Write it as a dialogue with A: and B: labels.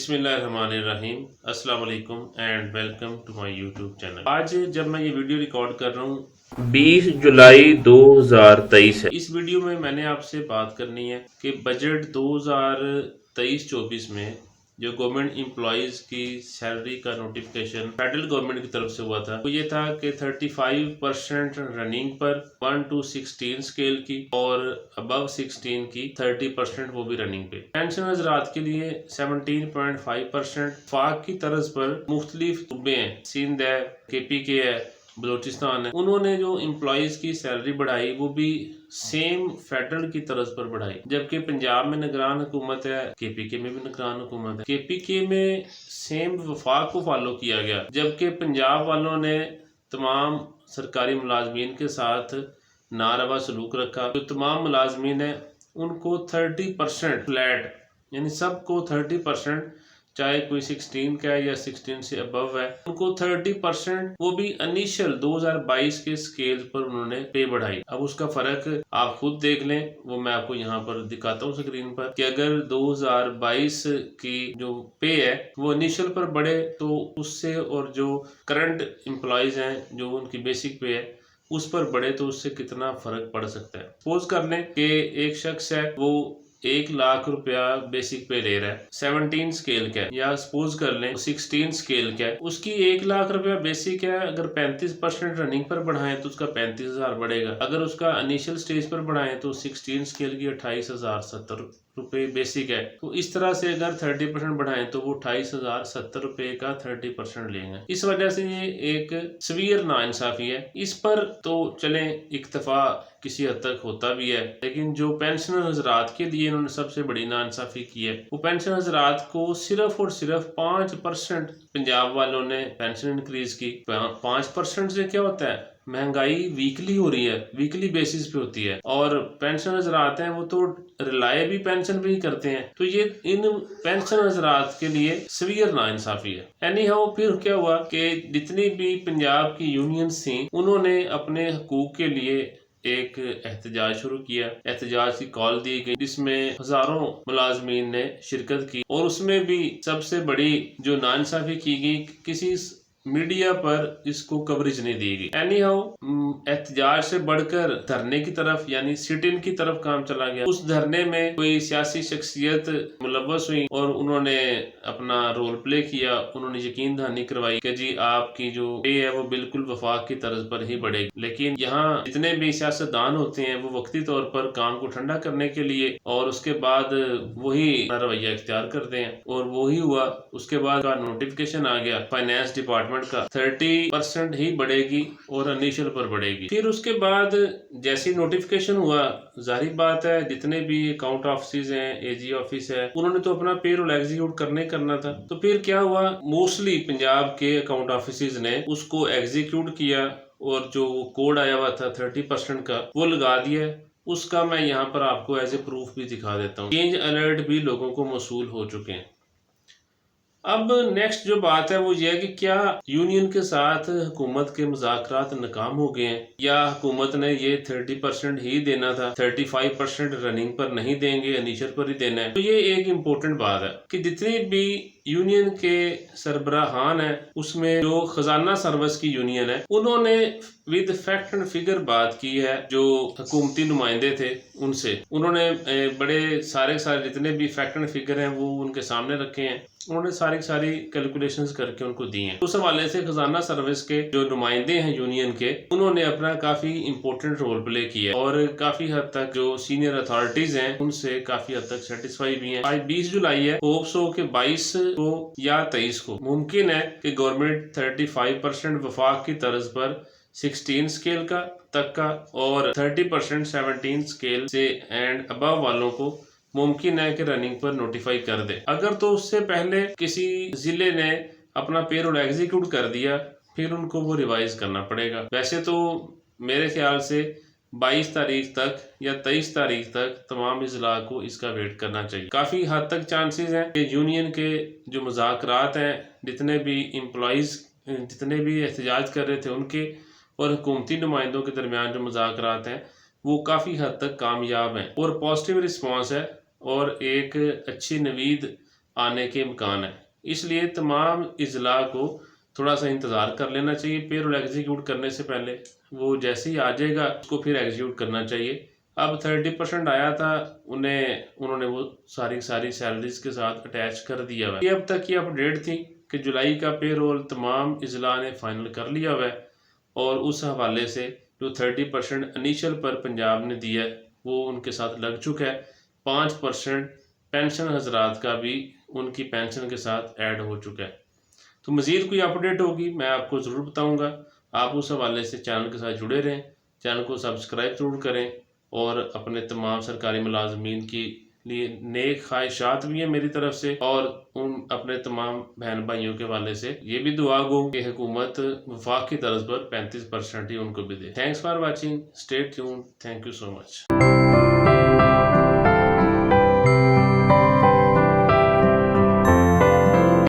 A: बिस्मिल्लाहिर्रहमानिर्रहीम अस्सलाम वालेकुम and welcome to my YouTube channel. आज जब मैं ये वीडियो रिकॉर्ड कर रहा हूँ 20 जुलाई 2023 है। इस वीडियो में मैंने आपसे बात करनी है कि बजट 2023-24 में जो गवर्नमेंट एम्प्लॉयज़ की सैलरी का नोटिफिकेशन फेडरल गवर्नमेंट की तरफ से हुआ था वो ये था कि 35% रनिंग पर 1 to 16 स्केल की और अबव 16 की 30% वो भी रनिंग पे। पेंशन हजरात के लिए 17.5% फाक की तर्ज पर मुख्तलिफ सूबे हैं, सिंध है, KPK है, बलोचिस्तान है, उन्होंने जो एम्प्लॉयज की सैलरी बढ़ाई वो भी सेम फेडरल की तरज पर बढ़ाई। जबकि पंजाब में निगरान हुकूमत है, KPK में भी निगरान हुकूमत है। KPK में सेम वफाक को फॉलो किया गया, जबकि पंजाब वालों ने तमाम सरकारी मुलाजमीन के साथ नारवा सलूक रखा। जो तमाम मुलाजमीन है उनको 30% फ्लैट, यानी सबको 30%, चाहे कोई 16 का है या 16 से अबव है, उनको 30% वो भी इनिशियल 2022 के स्केल पर उन्होंने पे बढ़ाई। अब उसका फर्क आप खुद देख लें, वो मैं आपको यहाँ पर दिखाता हूँ स्क्रीन पर कि अगर 2022 की जो पे है वो इनिशियल पर बढ़े तो उससे, और जो करंट एम्प्लॉयज हैं जो उनकी बेसिक पे है उस पर बढ़े तो उससे कितना फर्क पड़ सकता है। सपोज कर लें कि एक शख्स है वो 1 लाख रुपया बेसिक पे ले रहा है, 17 स्केल का है, या सपोज कर लें 16 स्केल का है, उसकी 1 लाख रुपया बेसिक है। अगर 35% रनिंग पर बढ़ाएं तो उसका 35,000 बढ़ेगा। अगर उसका इनिशियल स्टेज पर बढ़ाएं तो 16 स्केल की 28,070 रुपये बेसिक है। तो इस तरह से अगर 30% बढ़ाएं तो वो 28,070 रुपये का 30% लेंगे। इस वजह से ये एक सवीयर नाइंसाफी है। इस पर तो चलें इक्तफा किसी हद तक होता भी है, लेकिन जो पेंशनर हजरात के लिए इन्होंने सबसे बड़ी नाइंसाफी की है वो पेंशन हजरात को सिर्फ और सिर्फ 5% पंजाब वालों ने पेंशन इंक्रीज की। 5% से क्या होता है, महंगाई वीकली हो रही है, वीकली बेसिस पे होती है, और पेंशन हजरात हैं वो तो रिलाय भी पेंशन पे ही करते हैं। तो ये इन पेंशन हजरात के लिए सवीयर नाइंसाफी है। एनी हाउ फिर क्या हुआ कि जितनी भी पंजाब की यूनियंस थी उन्होंने अपने हकूक के लिए एक एहतजाज शुरू किया। एहतजाज की कॉल दी गई जिसमें हजारों मुलाजमीन ने शिरकत की, और उसमें भी सबसे बड़ी जो नाइंसाफी की गई, किसी मीडिया पर इसको कवरेज नहीं दी गई। एनी हाउ एहतजाज से बढ़कर धरने की तरफ यानी सिट इन की तरफ काम चला गया। उस धरने में कोई सियासी शख्सियत मुलव्वस हुई और उन्होंने अपना रोल प्ले किया। उन्होंने यकीन दहानी करवाई कि जी आपकी जो पे है वो बिल्कुल वफाक की तर्ज पर ही बढ़ेगी। लेकिन यहाँ जितने भी सियासतदान होते हैं वो वक्ती तौर पर काम को ठंडा करने के लिए और उसके बाद वही रवैया इख्तियार करते हैं, और वही हुआ। उसके बाद का नोटिफिकेशन आ गया फाइनेंस डिपार्टमेंट का 30% ही बढ़ेगी और इनिशियल पर बढ़ेगी। फिर उसके बाद जैसी नोटिफिकेशन हुआ, जाहिर बात है जितने भी अकाउंट ऑफिस हैं, AG ऑफिस है, उन्होंने तो अपना पेरोल एग्जीक्यूट करना था। तो फिर क्या हुआ, मोस्टली पंजाब के अकाउंट ऑफिस ने उसको एग्जीक्यूट किया और जो कोड आया हुआ था 30% का वो लगा दिया। उसका मैं यहाँ पर आपको एज ए प्रूफ भी दिखा देता हूँ। चेंज अलर्ट भी लोगों को मौसूल हो चुके हैं। अब नेक्स्ट जो बात है वो ये है कि क्या यूनियन के साथ हुकूमत के मुज़ाकरात नाकाम हो गए हैं, या हुकूमत ने ये 30% ही देना था, 35% रनिंग पर नहीं देंगे, इनिशियल पर ही देना है। तो ये एक इम्पोर्टेंट बात है कि जितनी भी यूनियन के सरबराहान है उसमें जो खजाना सर्विस की यूनियन है उन्होंने विद फैक्ट एंड फिगर बात की है। जो हुकूमती नुमाइंदे थे उनसे उन्होंने बड़े सारे जितने भी फैक्ट एंड फिगर हैं वो उनके सामने रखे हैं। उन्होंने सारी कैलकुलेशंस करके उनको दी हैं। उस हवाले से खजाना सर्विस के जो नुमाइंदे हैं यूनियन के, उन्होंने अपना काफी इंपॉर्टेंट रोल प्ले किया और काफी हद तक जो सीनियर अथॉरिटीज हैं उनसे काफी हद तक सेटिस्फाई भी हैं। आज 20 जुलाई है, होप्स हो कि 22 को या 23 को मुमकिन है कि गवर्नमेंट 35% वफाक की तर्ज पर 16 स्केल का तक का और 30% 17 स्केल से एंड अबव वालों को मुमकिन है कि रनिंग पर नोटिफाई कर दे। अगर तो उससे पहले किसी जिले ने अपना पेरोल एग्जीक्यूट कर दिया फिर उनको वो रिवाइज करना पड़ेगा। वैसे तो मेरे ख्याल से 22 तारीख तक या 23 तारीख तक तमाम इजला को इसका वेट करना चाहिए। काफ़ी हद तक चांसेस हैं कि यूनियन के जो मुज़ाकरात हैं, जितने भी एम्प्लॉयज़ जितने भी एहतजाज कर रहे थे उनके और हुकूमती नुमाइंदों के दरमियान जो मुज़ाकरात हैं वो काफ़ी हद तक कामयाब हैं और पॉजिटिव रिस्पॉन्स है और एक अच्छी नवीद आने के इम्कान है। इसलिए तमाम इजला को थोड़ा सा इंतज़ार कर लेना चाहिए। पेरोल एग्जीक्यूट करने से पहले वो जैसे ही आ जाएगा उसको फिर एग्जीक्यूट करना चाहिए। अब 30% आया था, उन्होंने वो सारी सैलरीज के साथ अटैच कर दिया हुआ है। ये अब तक की अपडेट थी कि जुलाई का पेरोल तमाम इजला ने फाइनल कर लिया हुआ है और उस हवाले से जो 30% इनिशियल पर पंजाब ने दिया है वो उनके साथ लग चुका है। 5% पेंशन हजरात का भी उनकी पेंशन के साथ ऐड हो चुका है। तो मज़ीद कोई अपडेट होगी मैं आपको ज़रूर बताऊंगा। आप उस हवाले से चैनल के साथ जुड़े रहें, चैनल को सब्सक्राइब ज़रूर करें और अपने तमाम सरकारी मुलाजमीन की लिए नेक ख्वाहिशात भी हैं मेरी तरफ से, और उन अपने तमाम बहन भाइयों के हवाले से ये भी दुआ गो कि हुकूमत वफाक की तर्ज पर 35% ही उनको भी दे। Thanks for watching, stay tuned, thank you so much.